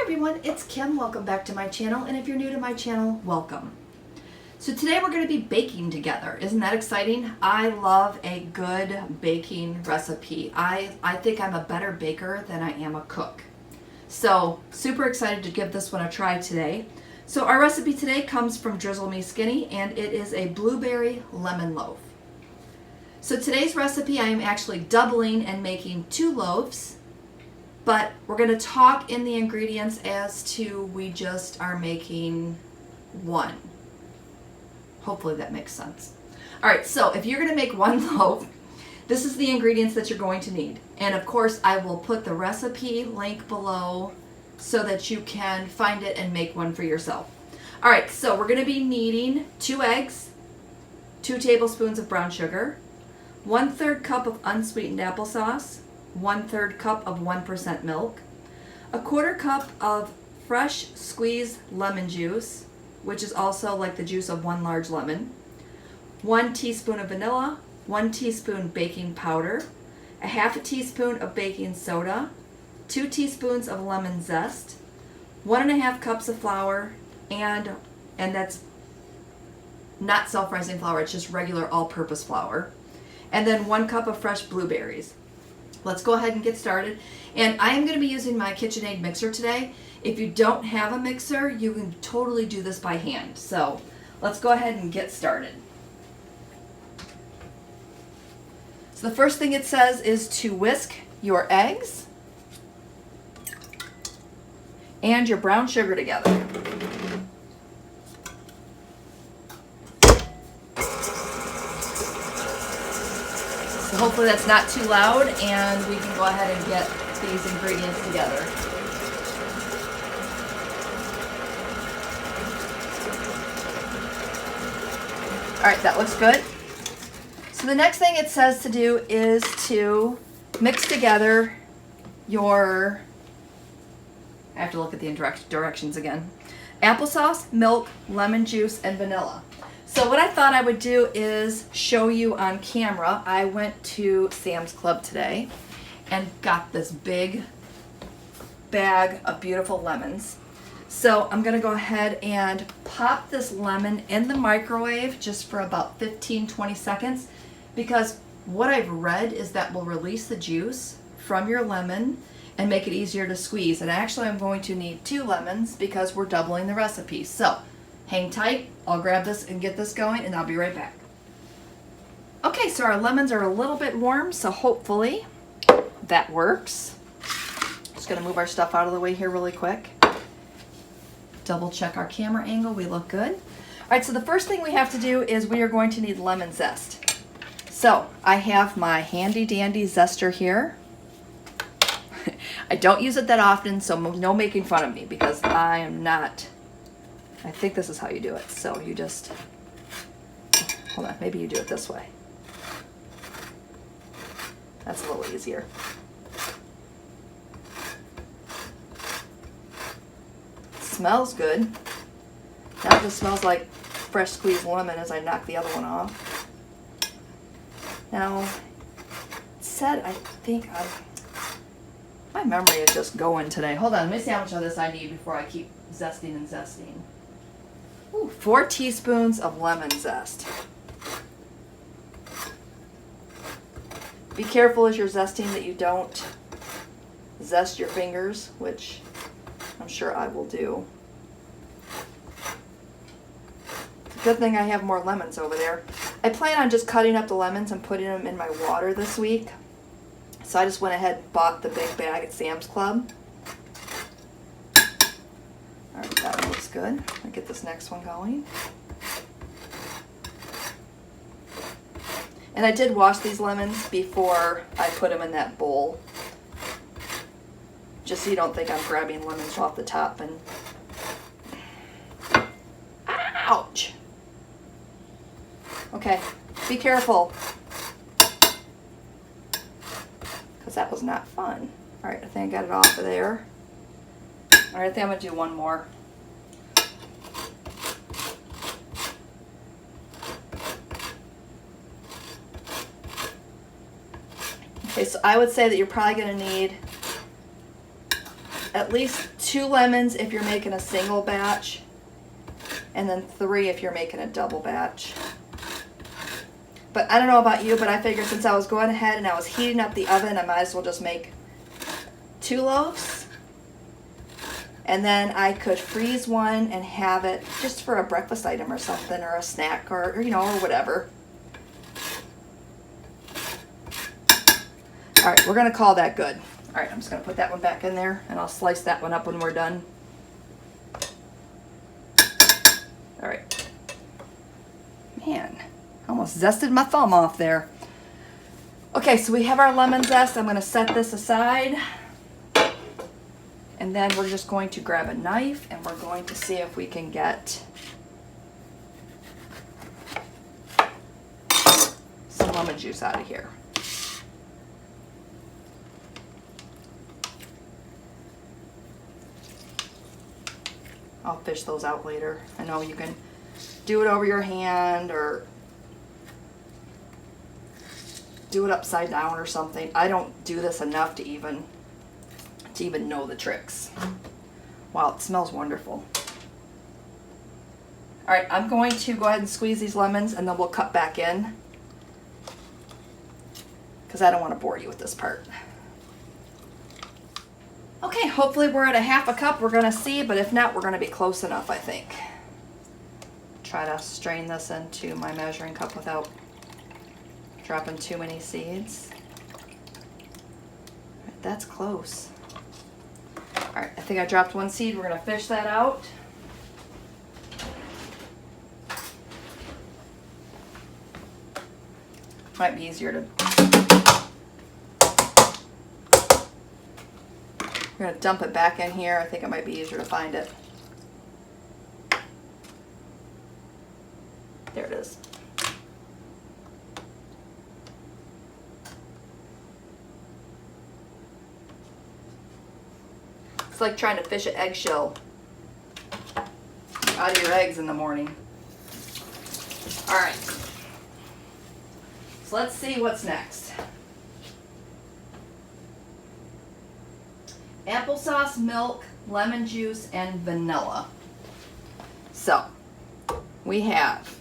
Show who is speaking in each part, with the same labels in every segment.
Speaker 1: everyone, it's Kim. Welcome back to my channel, and if you're new to my channel, welcome. So today we're going to be baking together. Isn't that exciting? I love a good baking recipe. I think I'm a better baker than I am a cook. So super excited to give this one a try today. So our recipe today comes from Drizzle Me Skinny, and it is a blueberry lemon loaf. So today's recipe I am actually doubling and making 2 loaves. But we're going to talk in the ingredients as to we just are making 1. Hopefully that makes sense. All right, so if you're going to make 1 loaf, this is the ingredients that you're going to need. And of course, I will put the recipe link below so that you can find it and make one for yourself. All right, so we're going to be needing 2 eggs, 2 tablespoons of brown sugar, 1/3 cup of unsweetened applesauce, 1/3 cup of 1% milk, 1/4 cup of fresh squeezed lemon juice, which is also like the juice of 1 large lemon, 1 teaspoon of vanilla, 1 teaspoon baking powder, 1/2 teaspoon of baking soda, 2 teaspoons of lemon zest, 1.5 cups of flour, and that's not self-rising flour, it's just regular all-purpose flour, and then 1 cup of fresh blueberries. Let's go ahead and get started. And I am going to be using my KitchenAid mixer today. If you don't have a mixer, you can totally do this by hand. So let's go ahead and get started. So the first thing it says is to whisk your eggs and your brown sugar together. So hopefully that's not too loud, and we can go ahead and get these ingredients together. All right, that looks good. So the next thing it says to do is to mix together your, I have to look at the directions again, applesauce, milk, lemon juice, and vanilla. So what I thought I would do is show you on camera. I went to Sam's Club today and got this big bag of beautiful lemons. So I'm going to go ahead and pop this lemon in the microwave just for about 15-20 seconds, because what I've read is that will release the juice from your lemon and make it easier to squeeze. And actually I'm going to need 2 lemons because we're doubling the recipe. So hang tight, I'll grab this and get this going, and I'll be right back. Okay, so our lemons are a little bit warm, so hopefully that works. Just gonna move our stuff out of the way here really quick. Double check our camera angle, we look good. All right, so the first thing we have to do is we are going to need lemon zest. So I have my handy dandy zester here. I don't use it that often, so no making fun of me, because I am not. I think this is how you do it. So you just, hold on, maybe you do it this way. That's a little easier. It smells good. Now it just smells like fresh squeezed lemon as I knock the other one off. Now, it said, I think, my memory is just going today. Hold on, let me see how much of this I need before I keep zesting and zesting. Ooh, 4 teaspoons of lemon zest. Be careful as you're zesting that you don't zest your fingers, which I'm sure I will do. It's a good thing I have more lemons over there. I plan on just cutting up the lemons and putting them in my water this week. So I just went ahead and bought the big bag at Sam's Club. All right, that one looks good. I'll get this next one going. And I did wash these lemons before I put them in that bowl, just so you don't think I'm grabbing lemons off the top and, ouch. Okay, be careful, because that was not fun. All right, I think I got it off of there. All right, I think I'm gonna do one more. Okay, so I would say that you're probably going to need at least 2 lemons if you're making a single batch, and then 3 if you're making a double batch. But I don't know about you, but I figured since I was going ahead and I was heating up the oven, I might as well just make 2 loaves. And then I could freeze one and have it just for a breakfast item or something, or a snack, or you know, or whatever. All right, we're gonna call that good. All right, I'm just gonna put that one back in there, and I'll slice that one up when we're done. All right. Man, almost zested my thumb off there. Okay, so we have our lemon zest. I'm gonna set this aside. And then we're just going to grab a knife and we're going to see if we can get some lemon juice out of here. I'll fish those out later. I know you can do it over your hand or do it upside down or something. I don't do this enough to even know the tricks. Wow, it smells wonderful. All right, I'm going to go ahead and squeeze these lemons and then we'll cut back in because I don't want to bore you with this part. Okay, hopefully we're at a 1/2 cup. We're gonna see, but if not, we're gonna be close enough, I think. Try to strain this into my measuring cup without dropping too many seeds. All right, that's close. All right, I think I dropped 1 seed. We're gonna fish that out. Might be easier to... We're gonna dump it back in here. I think it might be easier to find it. There it is. It's like trying to fish an eggshell out of your eggs in the morning. All right. So let's see what's next. Applesauce, milk, lemon juice, and vanilla. So we have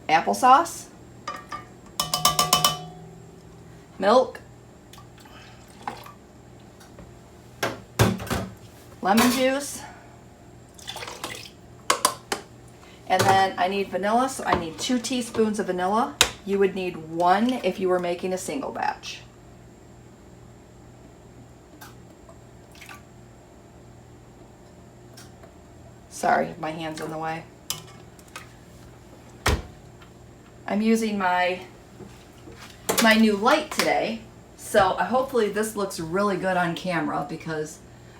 Speaker 1: applesauce, milk, lemon juice, and then I need vanilla, so I need 2 teaspoons of vanilla. You would need 1 if you were making a single batch. Sorry, my hand's in the way. I'm using my new light today, so hopefully this looks really good on camera because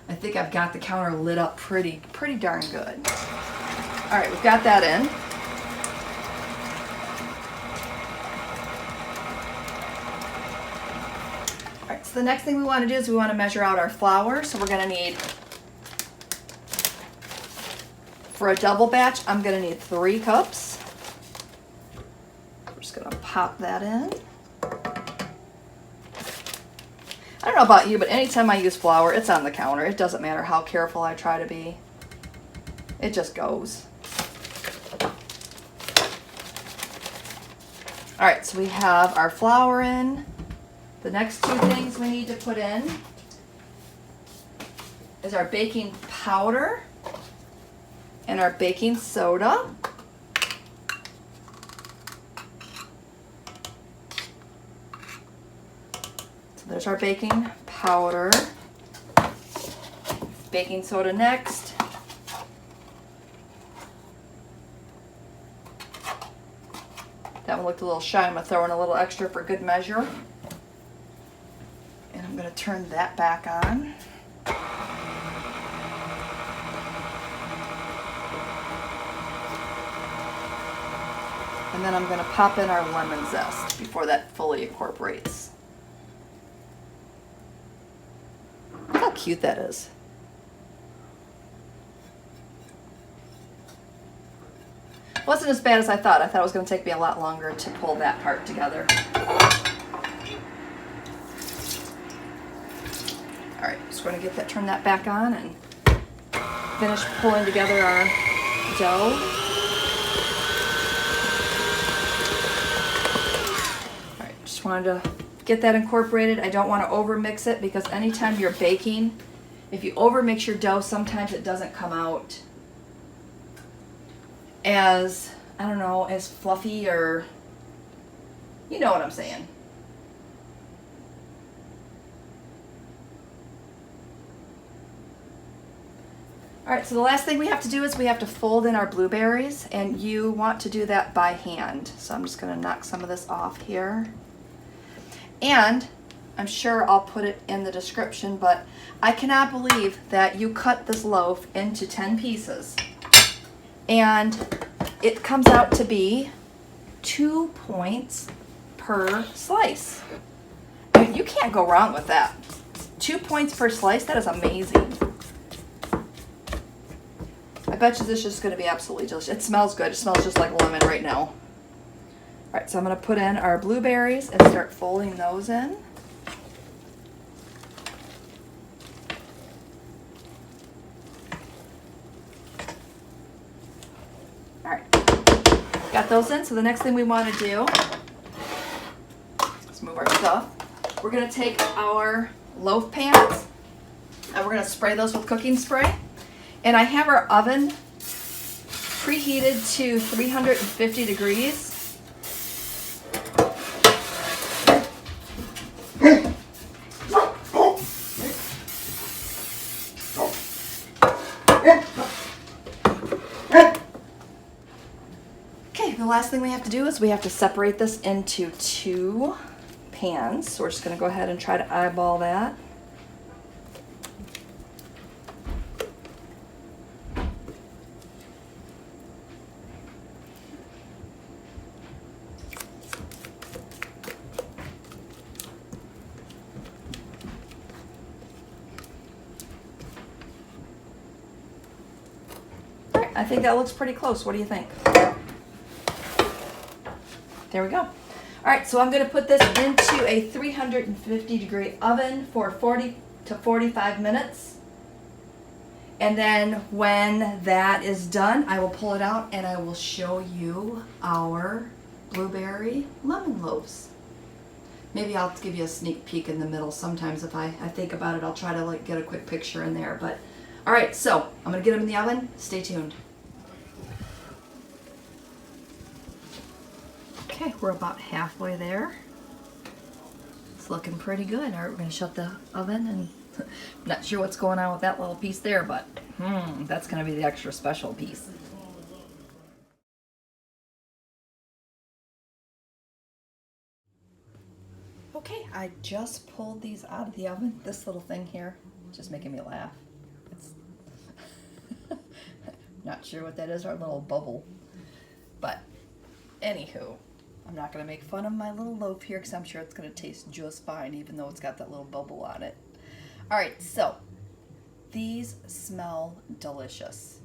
Speaker 1: I think I've got the counter lit up pretty darn good. All right, we've got that in. All right, so the next thing we want to do is we want to measure out our flour. So we're going to need, for a double batch, I'm going to need 3 cups. We're just going to pop that in. I don't know about you, but anytime I use flour, it's on the counter. It doesn't matter how careful I try to be. It just goes. All right, so we have our flour in. The next 2 things we need to put in is our baking powder and our baking soda. So there's our baking powder. Baking soda next. That one looked a little shy. I'm going to throw in a little extra for good measure. And I'm going to turn that back on. And then I'm going to pop in our lemon zest before that fully incorporates. Look how cute that is. Wasn't as bad as I thought. I thought it was going to take me a lot longer to pull that part together. All right, just going to turn that back on and finish pulling together our dough. All right, just wanted to get that incorporated. I don't want to over mix it because anytime you're baking, if you over mix your dough, sometimes it doesn't come out as, I don't know, as fluffy, or you know what I'm saying. All right, so the last thing we have to do is we have to fold in our blueberries, and you want to do that by hand. So I'm just going to knock some of this off here. And I'm sure I'll put it in the description, but I cannot believe that you cut this loaf into 10 pieces and it comes out to be 2 points per slice. I mean, you can't go wrong with that. 2 points per slice, that is amazing. I bet you this is just going to be absolutely delicious. It smells good. It smells just like lemon right now. All right, so I'm going to put in our blueberries and start folding those in. All right, got those in. So the next thing we want to do, let's move our stuff. We're going to take our loaf pans and we're going to spray those with cooking spray. And I have our oven preheated to 350 degrees. Okay, the last thing we have to do is we have to separate this into 2 pans. So we're just going to go ahead and try to eyeball that. I think that looks pretty close. What do you think? There we go. All right, so I'm going to put this into a 350 degree oven for 40 to 45 minutes. And then when that is done, I will pull it out and I will show you our blueberry lemon loaves. Maybe I'll give you a sneak peek in the middle. Sometimes if I think about it, I'll try to get a quick picture in there. But all right, so I'm going to get them in the oven. Stay tuned. Okay, we're about halfway there. It's looking pretty good. All right, we're going to shut the oven, and I'm not sure what's going on with that little piece there, but that's going to be the extra special piece. Okay, I just pulled these out of the oven. This little thing here, just making me laugh. It's not sure what that is, our little bubble. But anywho, I'm not going to make fun of my little loaf here because I'm sure it's going to taste just fine even though it's got that little bubble on it. Alright, so these smell delicious.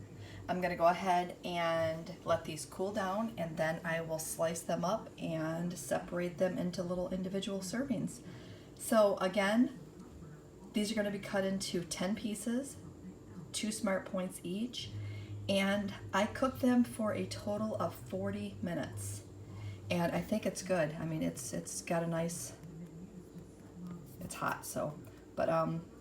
Speaker 1: I'm going to go ahead and let these cool down, and then I will slice them up and separate them into little individual servings. So again, these are going to be cut into 10 pieces, 2 SmartPoints each, and I cooked them for a total of 40 minutes. And I think it's good. I mean, it's got a nice, it's hot, so, but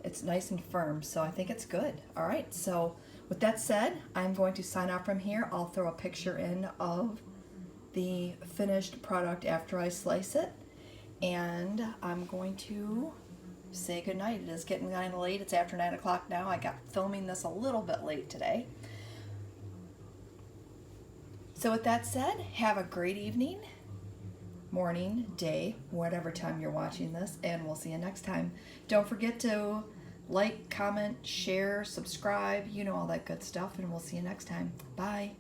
Speaker 1: it's nice and firm, so I think it's good. All right, so with that said, I'm going to sign off from here. I'll throw a picture in of the finished product after I slice it, and I'm going to say goodnight. It is getting kind of late. It's after 9 o'clock now. I got filming this a little bit late today. So with that said, have a great evening, morning, day, whatever time you're watching this, and we'll see you next time. Don't forget to like, comment, share, subscribe, you know, all that good stuff, and we'll see you next time. Bye.